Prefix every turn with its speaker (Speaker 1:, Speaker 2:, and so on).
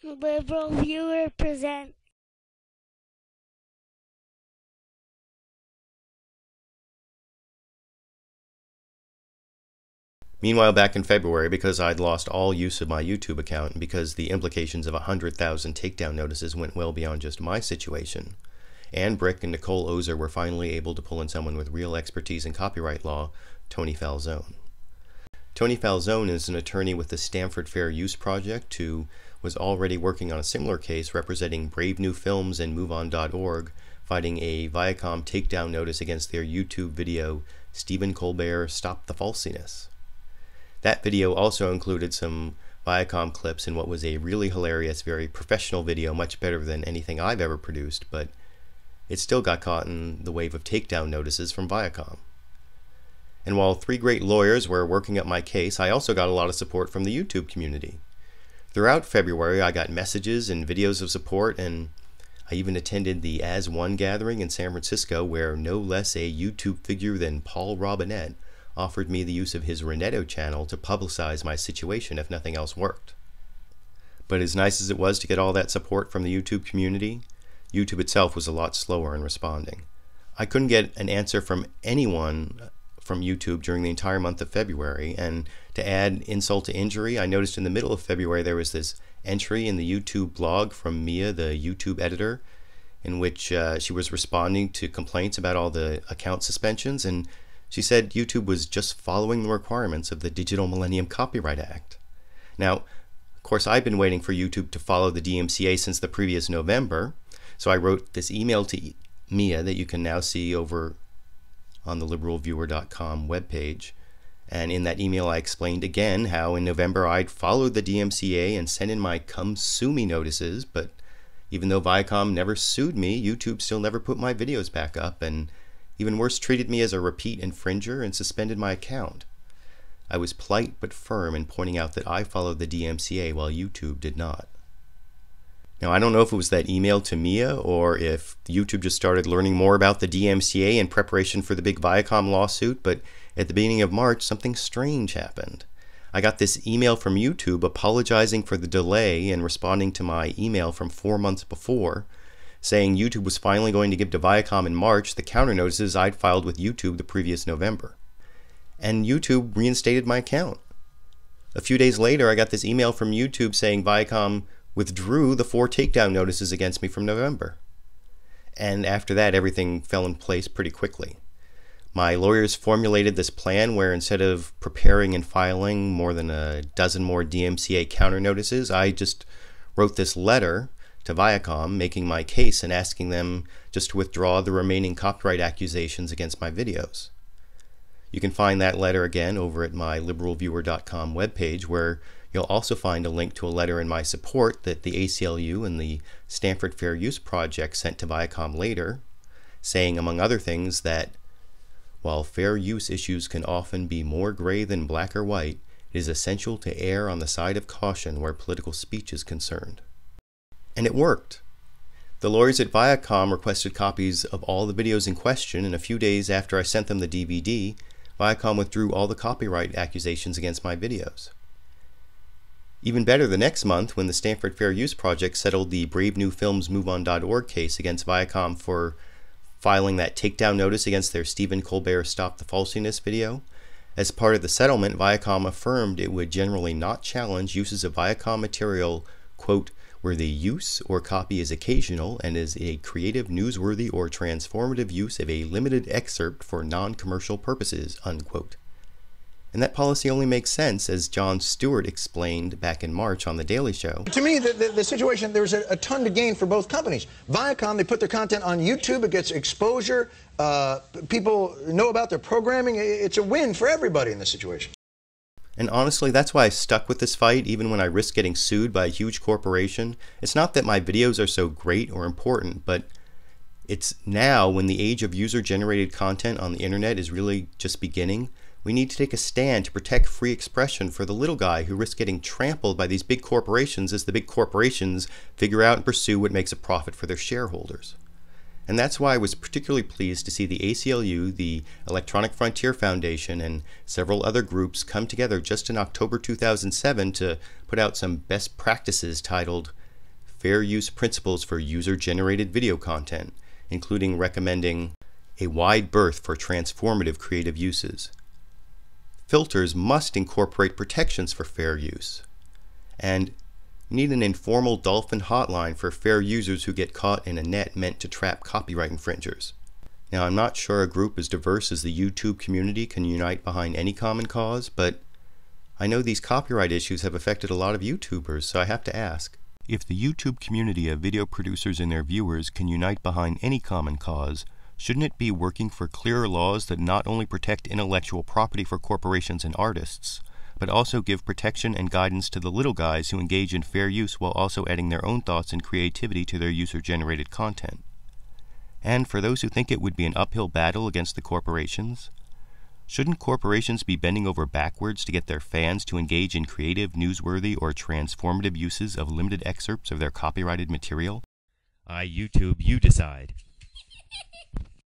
Speaker 1: Liberal Viewer presents.
Speaker 2: Meanwhile, back in February, because I'd lost all use of my YouTube account and because the implications of 100,000 takedown notices went well beyond just my situation, Ann Brick and Nicole Ozer were finally able to pull in someone with real expertise in copyright law, Tony Falzone. Tony Falzone is an attorney with the Stanford Fair Use Project who was already working on a similar case representing Brave New Films and MoveOn.org fighting a Viacom takedown notice against their YouTube video, Stephen Colbert Stop the Falsiness. That video also included some Viacom clips in what was a really hilarious, very professional video, much better than anything I've ever produced, but it still got caught in the wave of takedown notices from Viacom. And while three great lawyers were working up my case, I also got a lot of support from the YouTube community. Throughout February, I got messages and videos of support, and I even attended the As One gathering in San Francisco, where no less a YouTube figure than Paul Robinette offered me the use of his Renetto channel to publicize my situation if nothing else worked. But as nice as it was to get all that support from the YouTube community, YouTube itself was a lot slower in responding. I couldn't get an answer from anyone from YouTube during the entire month of February, and to add insult to injury, I noticed in the middle of February there was this entry in the YouTube blog from Mia, the YouTube editor, in which she was responding to complaints about all the account suspensions, and she said YouTube was just following the requirements of the Digital Millennium Copyright Act. Now, of course, I've been waiting for YouTube to follow the DMCA since the previous November, so I wrote this email to Mia that you can now see over on the liberalviewer.com webpage. And in that email, I explained again how in November I'd followed the DMCA and sent in my come sue me notices, but even though Viacom never sued me, YouTube still never put my videos back up, and even worse, treated me as a repeat infringer and suspended my account. I was polite but firm in pointing out that I followed the DMCA while YouTube did not. Now, I don't know if it was that email to Mia or if YouTube just started learning more about the DMCA in preparation for the big Viacom lawsuit, but at the beginning of March, something strange happened. I got this email from YouTube apologizing for the delay in responding to my email from 4 months before, saying YouTube was finally going to give to Viacom in March the counter notices I'd filed with YouTube the previous November. And YouTube reinstated my account. A few days later, I got this email from YouTube saying Viacom withdrew the 4 takedown notices against me from November. And after that, everything fell in place pretty quickly. My lawyers formulated this plan where instead of preparing and filing more than a dozen more DMCA counter notices, I just wrote this letter to Viacom making my case and asking them just to withdraw the remaining copyright accusations against my videos. You can find that letter again over at my liberalviewer.com webpage, where you'll also find a link to a letter in my support that the ACLU and the Stanford Fair Use Project sent to Viacom later, saying, among other things, that while fair use issues can often be more gray than black or white, it is essential to err on the side of caution where political speech is concerned. And it worked. The lawyers at Viacom requested copies of all the videos in question, and a few days after I sent them the DVD, Viacom withdrew all the copyright accusations against my videos. Even better, the next month, when the Stanford Fair Use Project settled the Brave New Films MoveOn.org case against Viacom for filing that takedown notice against their Stephen Colbert Stop the Falsiness video, as part of the settlement, Viacom affirmed it would generally not challenge uses of Viacom material, quote, where the use or copy is occasional and is a creative, newsworthy, or transformative use of a limited excerpt for non-commercial purposes, unquote. And that policy only makes sense, as Jon Stewart explained back in March on The Daily Show.
Speaker 3: To me, the situation, there's a ton to gain for both companies. Viacom, they put their content on YouTube, it gets exposure, people know about their programming, it's a win for everybody in this situation.
Speaker 2: And honestly, that's why I stuck with this fight, even when I risked getting sued by a huge corporation. It's not that my videos are so great or important, but it's now, when the age of user-generated content on the internet is really just beginning, we need to take a stand to protect free expression for the little guy who risks getting trampled by these big corporations as the big corporations figure out and pursue what makes a profit for their shareholders. And that's why I was particularly pleased to see the ACLU, the Electronic Frontier Foundation, and several other groups come together just in October 2007 to put out some best practices titled fair use principles for user-generated video content, including recommending a wide berth for transformative creative uses. Filters must incorporate protections for fair use. And you need an informal Dolphin hotline for fair users who get caught in a net meant to trap copyright infringers. Now, I'm not sure a group as diverse as the YouTube community can unite behind any common cause, but I know these copyright issues have affected a lot of YouTubers, so I have to ask. If the YouTube community of video producers and their viewers can unite behind any common cause, shouldn't it be working for clearer laws that not only protect intellectual property for corporations and artists, but also give protection and guidance to the little guys who engage in fair use while also adding their own thoughts and creativity to their user-generated content? And for those who think it would be an uphill battle against the corporations, shouldn't corporations be bending over backwards to get their fans to engage in creative, newsworthy, or transformative uses of limited excerpts of their copyrighted material?
Speaker 4: YouTube, you decide.